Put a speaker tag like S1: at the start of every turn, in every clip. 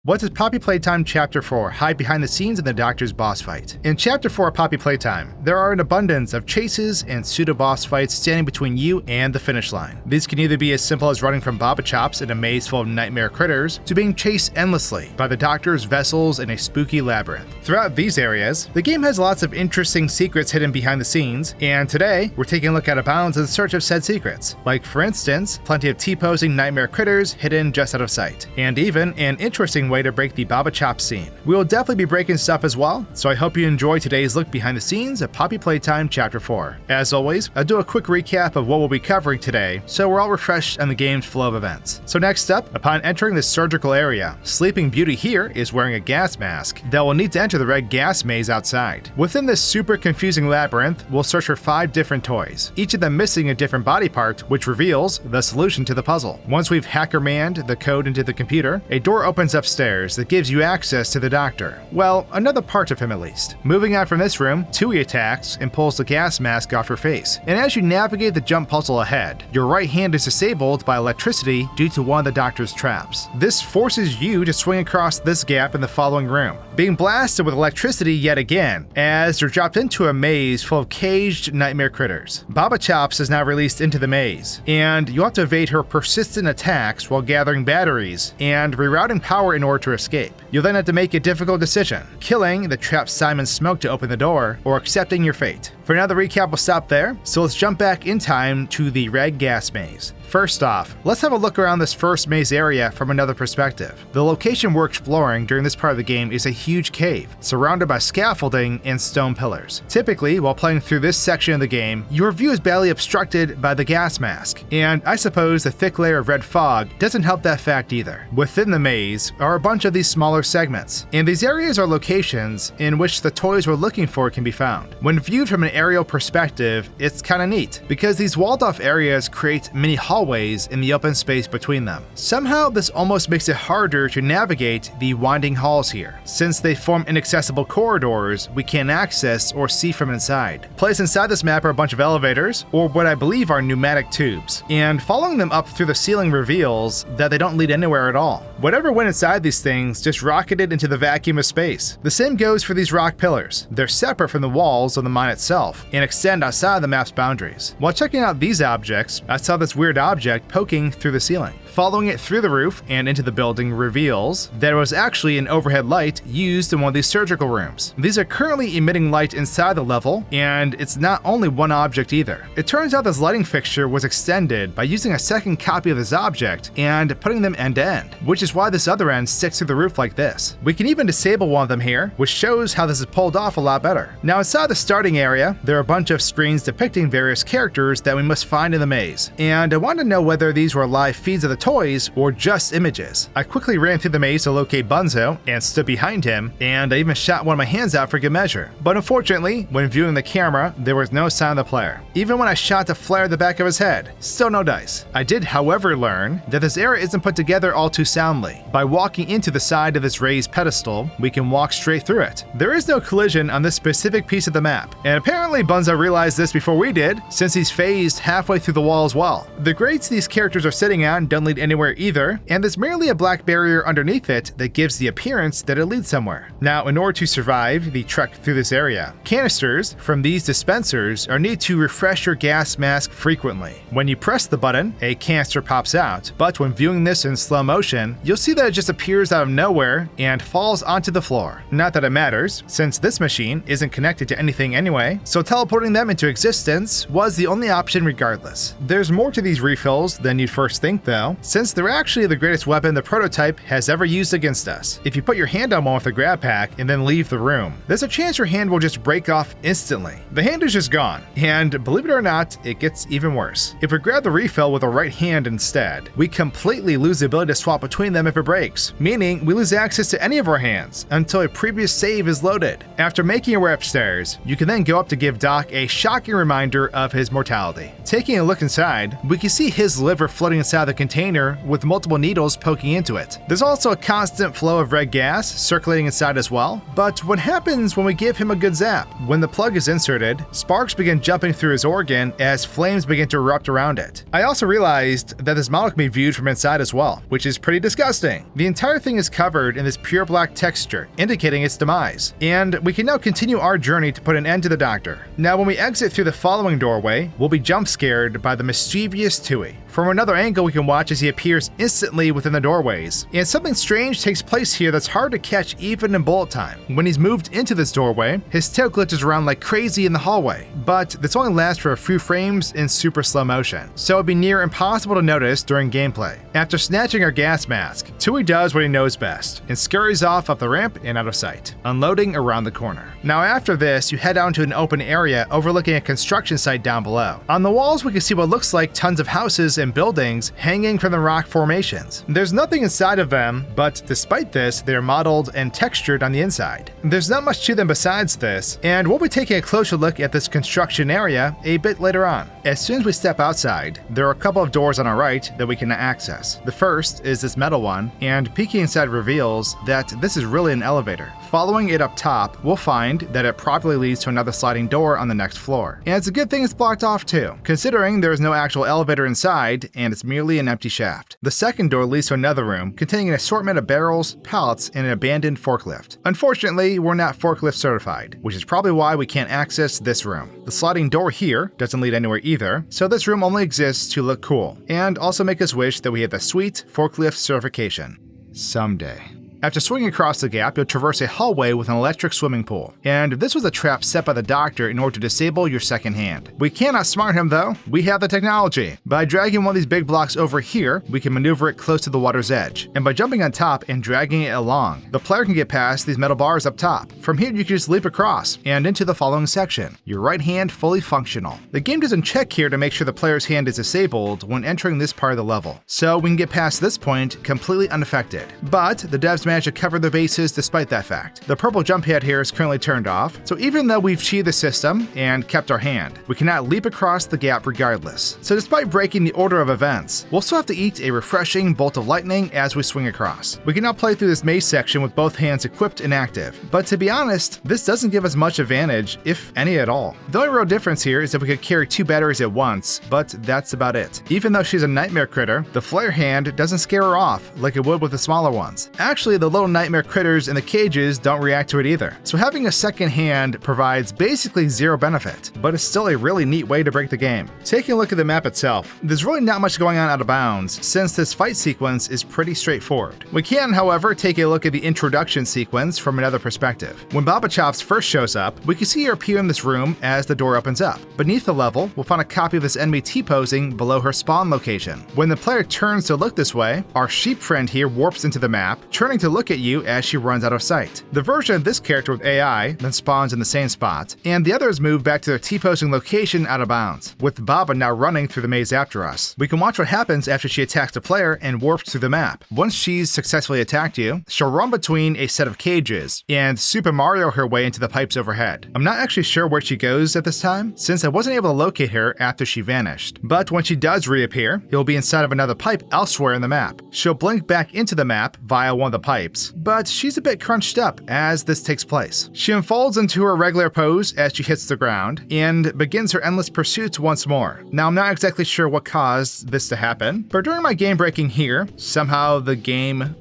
S1: What does Poppy Playtime Chapter 4 hide behind the scenes in the Doctor's boss fight? In Chapter 4 of Poppy Playtime, there are an abundance of chases and pseudo-boss fights standing between you and the finish line. These can either be as simple as running from Baba Chops in a maze full of nightmare critters, to being chased endlessly by the Doctor's vessels in a spooky labyrinth. Throughout these areas, the game has lots of interesting secrets hidden behind the scenes, and today, we're taking a look at abounds in search of said secrets. Like, for instance, plenty of T-posing nightmare critters hidden just out of sight, and even an interesting way to break the Baba Chop scene. We will definitely be breaking stuff as well, so I hope you enjoy today's look behind the scenes of Poppy Playtime Chapter 4. As always, I'll do a quick recap of what we'll be covering today, so we're all refreshed on the game's flow of events. So next up, upon entering the surgical area, Sleeping Beauty here is wearing a gas mask that will need to enter the red gas maze outside. Within this super confusing labyrinth, we'll search for 5 different toys, each of them missing a different body part, which reveals the solution to the puzzle. Once we've hacker-manned the code into the computer, a door opens upstairs that gives you access to the Doctor. Well, another part of him at least. Moving on from this room, Tui attacks and pulls the gas mask off her face. And as you navigate the jump puzzle ahead, your right hand is disabled by electricity due to one of the Doctor's traps. This forces you to swing across this gap in the following room, being blasted with electricity yet again, as you're dropped into a maze full of caged nightmare critters. Baba Chops is now released into the maze, and you have to evade her persistent attacks while gathering batteries and rerouting power in order to escape. You'll then have to make a difficult decision, killing the trapped Simon Smoke to open the door, or accepting your fate. For now, the recap will stop there, so let's jump back in time to the red gas maze. First off, let's have a look around this first maze area from another perspective. The location we're exploring during this part of the game is a huge cave, surrounded by scaffolding and stone pillars. Typically, while playing through this section of the game, your view is badly obstructed by the gas mask, and I suppose the thick layer of red fog doesn't help that fact either. Within the maze are a bunch of these smaller segments, and these areas are locations in which the toys we're looking for can be found. When viewed from an aerial perspective, it's kinda neat, because these walled off areas create mini hallways in the open space between them. Somehow this almost makes it harder to navigate the winding halls here, since they form inaccessible corridors we can't access or see from inside. Placed inside this map are a bunch of elevators, or what I believe are pneumatic tubes, and following them up through the ceiling reveals that they don't lead anywhere at all. Whatever went inside these things just rocketed into the vacuum of space. The same goes for these rock pillars. They're separate from the walls of the mine itself and extend outside the map's boundaries. While checking out these objects, I saw this weird object poking through the ceiling. Following it through the roof and into the building reveals there was actually an overhead light used in one of these surgical rooms. These are currently emitting light inside the level, and it's not only one object either. It turns out this lighting fixture was extended by using a second copy of this object and putting them end to end, which is why this other end sticks through the roof like this. We can even disable one of them here, which shows how this is pulled off a lot better. Now inside the starting area, there are a bunch of screens depicting various characters that we must find in the maze, and I wanted to know whether these were live feeds of the toys or just images. I quickly ran through the maze to locate Bunzo and stood behind him, and I even shot one of my hands out for good measure. But unfortunately, when viewing the camera, there was no sign of the player. Even when I shot to flare the back of his head, still no dice. I did, however, learn that this area isn't put together all too soundly. By walking into the side of this raised pedestal, we can walk straight through it. There is no collision on this specific piece of the map, and apparently Bunzo realized this before we did, since he's phased halfway through the wall as well. The grates these characters are sitting on don't lead anywhere either, and there's merely a black barrier underneath it that gives the appearance that it leads somewhere. Now, in order to survive the trek through this area, canisters from these dispensers are needed to refresh your gas mask frequently. When you press the button, a canister pops out, but when viewing this in slow motion, you'll see that it just appears out of nowhere and falls onto the floor. Not that it matters, since this machine isn't connected to anything anyway, so teleporting them into existence was the only option regardless. There's more to these refills than you'd first think though, since they're actually the greatest weapon the prototype has ever used against us. If you put your hand on one with a grab pack and then leave the room, there's a chance your hand will just break off instantly. The hand is just gone, and believe it or not, it gets even worse. If we grab the refill with a right hand instead, we completely lose the ability to swap between them if it breaks, meaning we lose access to any of our hands until a previous save is loaded. After making your way upstairs, you can then go up to give Doc a shocking reminder of his mortality. Taking a look inside, we can see his liver floating inside the container with multiple needles poking into it. There's also a constant flow of red gas circulating inside as well, but what happens when we give him a good zap? When the plug is inserted, sparks begin jumping through his organ as flames begin to erupt around it. I also realized that this model can be viewed from inside as well, which is pretty disgusting. The entire thing is covered in this pure black texture, indicating its demise, and we can now continue our journey to put an end to the Doctor. Now when we exit through the following doorway, we'll be jump scared by the mischievous Tui. From another angle, we can watch as he appears instantly within the doorways, and something strange takes place here that's hard to catch even in bullet time. When he's moved into this doorway, his tail glitches around like crazy in the hallway, but this only lasts for a few frames in super slow motion, so it'd be near impossible to notice during gameplay. After snatching our gas mask, Tui does what he knows best, and scurries off up the ramp and out of sight, unloading around the corner. Now after this, you head out into an open area overlooking a construction site down below. On the walls, we can see what looks like tons of houses and buildings hanging from the rock formations. There's nothing inside of them, but despite this, they're modeled and textured on the inside. There's not much to them besides this, and we'll be taking a closer look at this construction area a bit later on. As soon as we step outside, there are a couple of doors on our right that we can access. The first is this metal one, and peeking inside reveals that this is really an elevator. Following it up top, we'll find that it probably leads to another sliding door on the next floor. And it's a good thing it's blocked off too, considering there is no actual elevator inside and it's merely an empty shaft. The second door leads to another room containing an assortment of barrels, pallets, and an abandoned forklift. Unfortunately, we're not forklift certified, which is probably why we can't access this room. The sliding door here doesn't lead anywhere either, so this room only exists to look cool, and also make us wish that we had the sweet forklift certification. Someday. After swinging across the gap, you'll traverse a hallway with an electric swimming pool. And this was a trap set by the Doctor in order to disable your second hand. We can't outsmart him though, we have the technology. By dragging one of these big blocks over here, we can maneuver it close to the water's edge. And by jumping on top and dragging it along, the player can get past these metal bars up top. From here you can just leap across and into the following section. Your right hand fully functional. The game doesn't check here to make sure the player's hand is disabled when entering this part of the level, so we can get past this point completely unaffected. But the devs managed to cover their bases despite that fact. The purple jump pad here is currently turned off, so even though we've cheated the system and kept our hand, we cannot leap across the gap regardless. So despite breaking the order of events, we'll still have to eat a refreshing bolt of lightning as we swing across. We can now play through this maze section with both hands equipped and active, but to be honest, this doesn't give us much advantage, if any at all. The only real difference here is that we could carry 2 batteries at once, but that's about it. Even though she's a nightmare critter, the flare hand doesn't scare her off like it would with the smaller ones. Actually, the little nightmare critters in the cages don't react to it either. So having a second hand provides basically zero benefit, but it's still a really neat way to break the game. Taking a look at the map itself, there's really not much going on out of bounds since this fight sequence is pretty straightforward. We can, however, take a look at the introduction sequence from another perspective. When Baba Chops first shows up, we can see her appear in this room as the door opens up. Beneath the level, we'll find a copy of this enemy T-posing below her spawn location. When the player turns to look this way, our sheep friend here warps into the map, turning to look at you as she runs out of sight. The version of this character with AI then spawns in the same spot, and the others move back to their T-posing location out of bounds, with Baba now running through the maze after us. We can watch what happens after she attacks the player and warps through the map. Once she's successfully attacked you, she'll run between a set of cages and Super Mario her way into the pipes overhead. I'm not actually sure where she goes at this time, since I wasn't able to locate her after she vanished. But when she does reappear, it'll be inside of another pipe elsewhere in the map. She'll blink back into the map via one of the pipes, but she's a bit crunched up as this takes place. She unfolds into her regular pose as she hits the ground and begins her endless pursuits once more. Now I'm not exactly sure what caused this to happen, but during my game breaking here, somehow the game,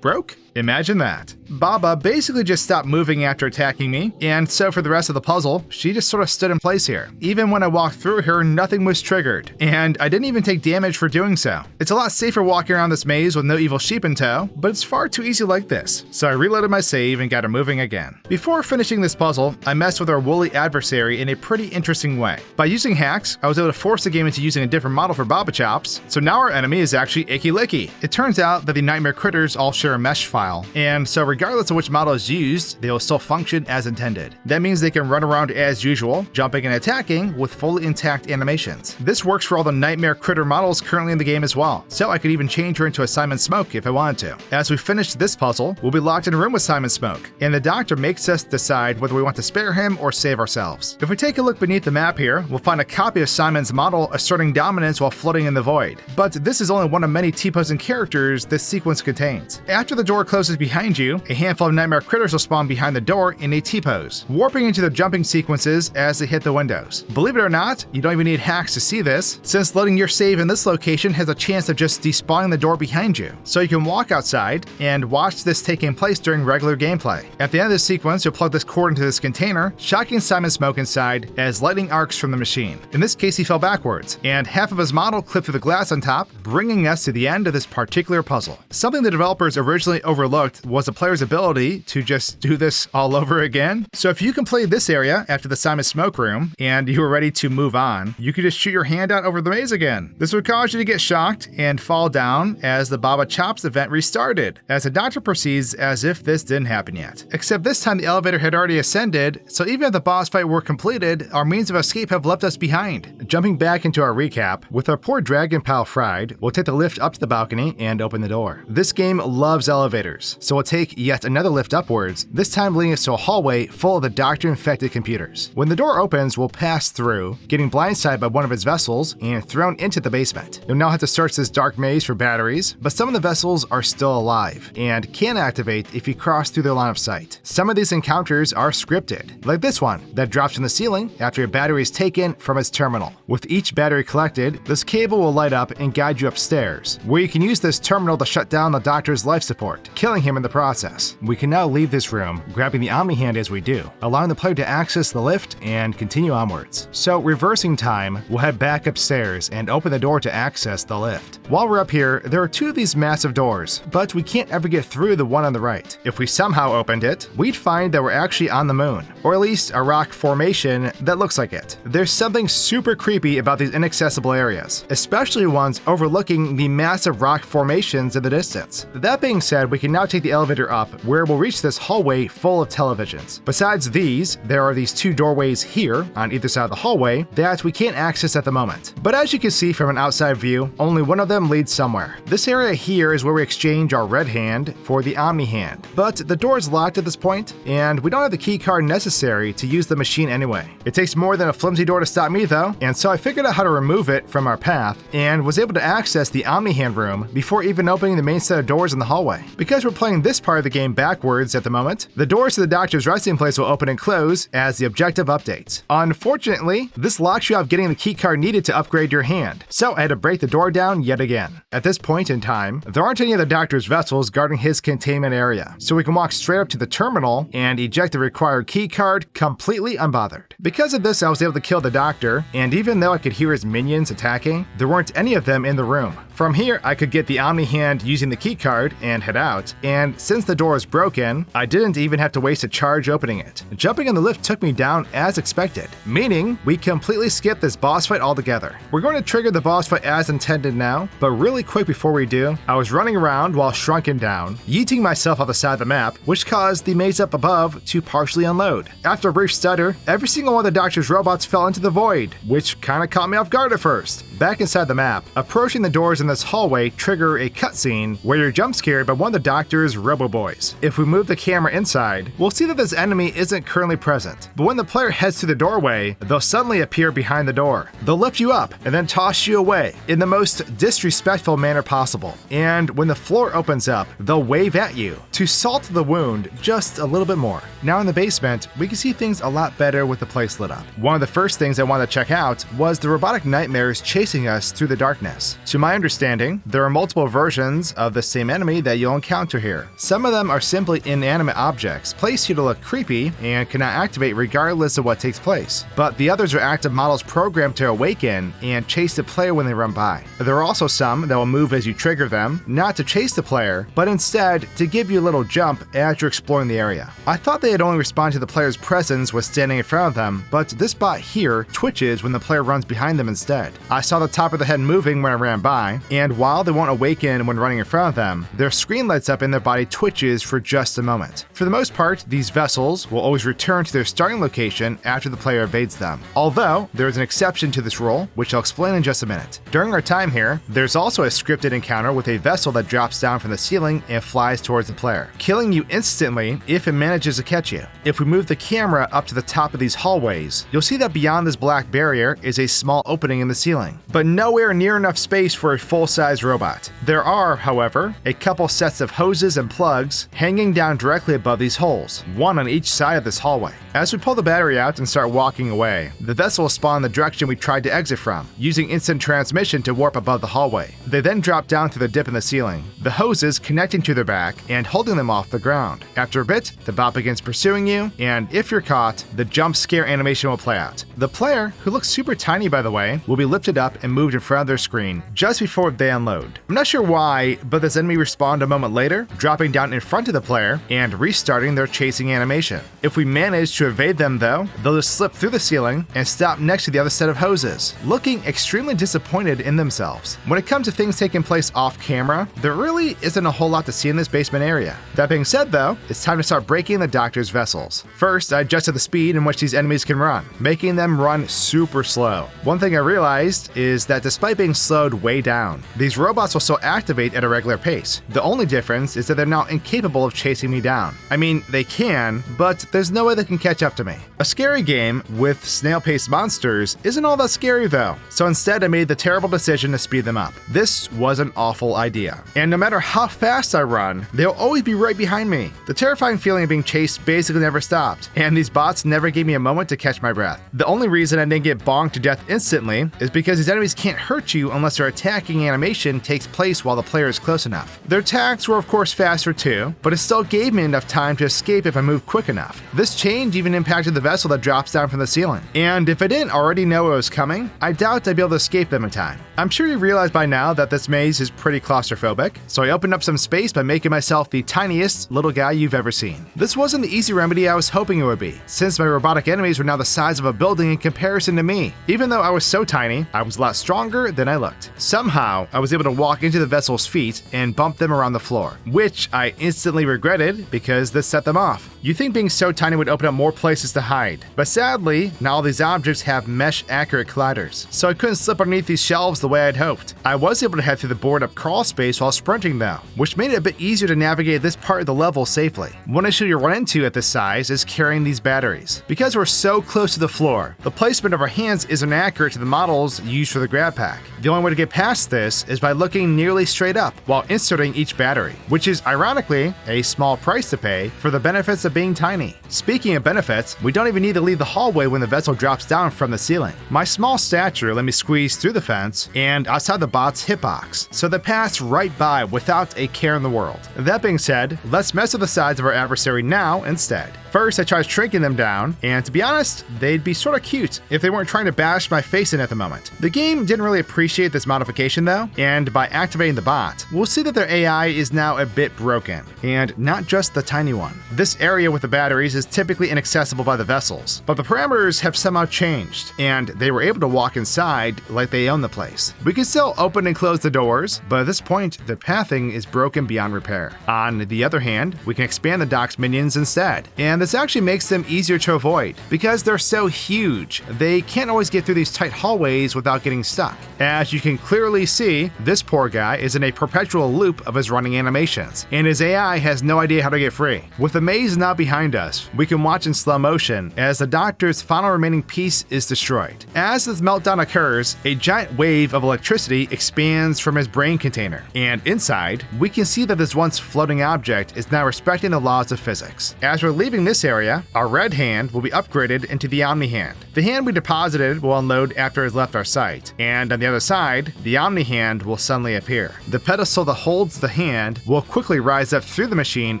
S1: broke? Imagine that. Baba basically just stopped moving after attacking me, and so for the rest of the puzzle, she just sort of stood in place here. Even when I walked through her, nothing was triggered, and I didn't even take damage for doing so. It's a lot safer walking around this maze with no evil sheep in tow, but it's far too easy like this, so I reloaded my save and got her moving again. Before finishing this puzzle, I messed with our woolly adversary in a pretty interesting way. By using hacks, I was able to force the game into using a different model for Baba Chops, so now our enemy is actually Icky Licky. It turns out that the nightmare critters all share a mesh file profile, and so regardless of which model is used, they will still function as intended. That means they can run around as usual, jumping and attacking with fully intact animations. This works for all the nightmare critter models currently in the game as well, so I could even change her into a Simon Smoke if I wanted to. As we finish this puzzle, we'll be locked in a room with Simon Smoke, and the doctor makes us decide whether we want to spare him or save ourselves. If we take a look beneath the map here, we'll find a copy of Simon's model asserting dominance while floating in the void. But this is only one of many T-posing characters this sequence contains. After the door closes behind you, a handful of nightmare critters will spawn behind the door in a T-pose, warping into their jumping sequences as they hit the windows. Believe it or not, you don't even need hacks to see this, since loading your save in this location has a chance of just despawning the door behind you. So you can walk outside and watch this taking place during regular gameplay. At the end of this sequence, you'll plug this cord into this container, shocking Simon Smoke inside as lightning arcs from the machine. In this case, he fell backwards, and half of his model clipped through the glass on top, bringing us to the end of this particular puzzle. Something the developers originally overlooked was the player's ability to just do this all over again. So if you completed this area after the Simon Smoke room, and you were ready to move on, you could just shoot your hand out over the maze again. This would cause you to get shocked and fall down as the Baba Chops event restarted, as the doctor proceeds as if this didn't happen yet. Except this time the elevator had already ascended, so even if the boss fight were completed, our means of escape have left us behind. Jumping back into our recap, with our poor dragon pal fried, we'll take the lift up to the balcony and open the door. This game loves elevators, so we'll take yet another lift upwards, this time leading us to a hallway full of the doctor-infected computers. When the door opens, we'll pass through, getting blindsided by one of its vessels and thrown into the basement. You'll now have to search this dark maze for batteries, but some of the vessels are still alive and can activate if you cross through their line of sight. Some of these encounters are scripted, like this one that drops from the ceiling after a battery is taken from its terminal. With each battery collected, this cable will light up and guide you upstairs, where you can use this terminal to shut down the doctor's life support, killing him in the process. We can now leave this room, grabbing the Omni Hand as we do, allowing the player to access the lift and continue onwards. So reversing time, we'll head back upstairs and open the door to access the lift. While we're up here, there are two of these massive doors, but we can't ever get through the one on the right. If we somehow opened it, we'd find that we're actually on the moon, or at least a rock formation that looks like it. There's something super creepy about these inaccessible areas, especially ones overlooking the massive rock formations in the distance. That being said, we can now take the elevator up, where we'll reach this hallway full of televisions. Besides these, there are these two doorways here on either side of the hallway that we can't access at the moment. But as you can see from an outside view, only one of them leads somewhere. This area here is where we exchange our red hand for the Omni Hand. But the door is locked at this point, and we don't have the key card necessary to use the machine anyway. It takes more than a flimsy door to stop me though, and so I figured out how to remove it from our path and was able to access the Omni Hand room before even opening the main set of doors in the hallway. Because we're playing this part of the game backwards at the moment, the doors to the doctor's resting place will open and close as the objective updates. Unfortunately, this locks you out of getting the key card needed to upgrade your hand, so I had to break the door down yet again. At this point in time, there aren't any of the doctor's vessels guarding his containment area, so we can walk straight up to the terminal and eject the required key card completely unbothered. Because of this, I was able to kill the doctor, and even though I could hear his minions attacking, there weren't any of them in the room. From here, I could get the Omni Hand using the key card and head out, and since the door is broken, I didn't even have to waste a charge opening it. Jumping in the lift took me down as expected, meaning we completely skipped this boss fight altogether. We're going to trigger the boss fight as intended now, but really quick before we do, I was running around while shrunken down, yeeting myself off the side of the map, which caused the maze up above to partially unload. After a brief stutter, every single one of the doctor's robots fell into the void, which kinda caught me off guard at first. Back inside the map, approaching the doors in this hallway trigger a cutscene where you're jump scared by one of the doctor's robo-boys. If we move the camera inside, we'll see that this enemy isn't currently present, but when the player heads to the doorway, they'll suddenly appear behind the door. They'll lift you up and then toss you away in the most disrespectful manner possible. And when the floor opens up, they'll wave at you to salt the wound just a little bit more. Now in the basement, we can see things a lot better with the place lit up. One of the first things I wanted to check out was the robotic nightmares chasing us through the darkness. To my understanding, there are multiple versions of the same enemy that you'll encounter here. Some of them are simply inanimate objects placed here to look creepy and cannot activate regardless of what takes place. But the others are active models programmed to awaken and chase the player when they run by. There are also some that will move as you trigger them, not to chase the player, but instead to give you a little jump as you're exploring the area. I thought they'd only respond to the player's presence when standing in front of them, but this bot here twitches when the player runs behind them instead. I saw the top of the head moving when I ran by, and while they won't awaken when running in front of them, their screen lights up and their body twitches for just a moment. For the most part, these vessels will always return to their starting location after the player evades them, although there is an exception to this rule, which I'll explain in just a minute. During our time here, there's also a scripted encounter with a vessel that drops down from the ceiling and flies towards the player, killing you instantly if it manages to catch you. If we move the camera up to the top of these hallways, you'll see that beyond this black barrier is a small opening in the ceiling, but nowhere near enough space for a full-size robot. There are, however, a couple sets of hoses and plugs hanging down directly above these holes, one on each side of this hallway. As we pull the battery out and start walking away, the vessel will spawn in the direction we tried to exit from, using instant transmission to warp above the hallway. They then drop down through the dip in the ceiling, the hoses connecting to their back and holding them off the ground. After a bit, the bot begins pursuing you, and if you're caught, the jump scare animation will play out. The player, who looks super tiny by the way, will be lifted up and moved in front of their screen just before they unload. I'm not sure why, but this enemy respawned a moment later, dropping down in front of the player and restarting their chasing animation. If we manage to evade them though, they'll just slip through the ceiling and stop next to the other set of hoses, looking extremely disappointed in themselves. When it comes to things taking place off camera, there really isn't a whole lot to see in this basement area. That being said though, it's time to start breaking the doctor's vessels. First, I adjusted the speed in which these enemies can run, making them run super slow. One thing I realized is that despite being slowed way down, these robots will still activate at a regular pace. The only difference is that they're now incapable of chasing me down. I mean, they can, but there's no way they can catch up to me. A scary game with snail-paced monsters isn't all that scary though, so instead I made the terrible decision to speed them up. This was an awful idea, and no matter how fast I run, they'll always be right behind me. The terrifying feeling of being chased basically never stopped, and these bots never gave me a moment to catch my breath. The only reason I didn't get bonked to death instantly is because these enemies can't hurt you unless their attacking animation takes place while the player is close enough. Their attacks were of course faster too, but it still gave me enough time to escape if I moved quick enough. This change even impacted the vessel that drops down from the ceiling, and if I didn't already know it was coming, I doubt I'd be able to escape them in time. I'm sure you realize by now that this maze is pretty claustrophobic, so I opened up some space by making myself the tiniest little guy you've ever seen. This wasn't the easy remedy I was hoping it would be, since my robotic enemies were now the size of a building in comparison to me. Even though I was so tiny, I was a lot stronger than I looked. Somehow, I was able to walk into the vessel's feet and bump them around the floor, which I instantly regretted because this set them off. You'd think being so tiny would open up more places to hide, but sadly, not all these objects have mesh-accurate colliders, so I couldn't slip underneath these shelves the way I'd hoped. I was able to head through the board-up crawl space while sprinting though, which made it a bit easier to navigate this part of the level safely. One issue you'll run into at this size is carrying these batteries. Because we're so close to the floor, the placement of our hands isn't accurate to the models used for the grab pack. The only way to get past this is by looking nearly straight up while inserting each battery, which is ironically a small price to pay for the benefits of being tiny. Speaking of benefits, we don't even need to leave the hallway when the vessel drops down from the ceiling. My small stature let me squeeze through the fence and outside the bot's hitbox, so they pass right by without a care in the world. That being said, let's mess with the sides of our adversary now instead. First, I tried shrinking them down, and to be honest, they'd be sort of cute if they weren't trying to bash my face in at the moment. The game didn't really appreciate this modification though, and by activating the bot, we'll see that their AI is now a bit broken, and not just the tiny one. This area with the batteries is typically inaccessible by the vessels, but the parameters have somehow changed, and they were able to walk inside like they own the place. We can still open and close the doors, but at this point, the pathing is broken beyond repair. On the other hand, we can expand the dock's minions instead, and this actually makes them easier to avoid. Because they're so huge, they can't always get through these tight hallways without getting stuck. As you can clearly see, this poor guy is in a perpetual loop of his running animations, and his AI has no idea how to get free. With the maze now behind us, we can watch in slow motion as the doctor's final remaining piece is destroyed. As this meltdown occurs, a giant wave of electricity expands from his brain container, and inside, we can see that this once floating object is now respecting the laws of physics. As we're leaving this area, our red hand will be upgraded into the Omni hand. The hand we deposited will unload after it has left our sight, and on the other side, the Omni hand will suddenly appear. The pedestal that holds the hand will quickly rise up through the machine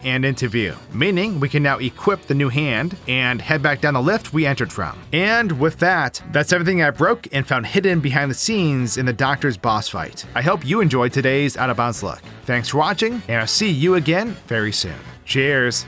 S1: and into view, meaning we can now equip the new hand and head back down the lift we entered from. And with that, that's everything I broke and found hidden behind the scenes in the Doctor's boss fight. I hope you enjoyed today's Out of Bounds look. Thanks for watching, and I'll see you again very soon. Cheers!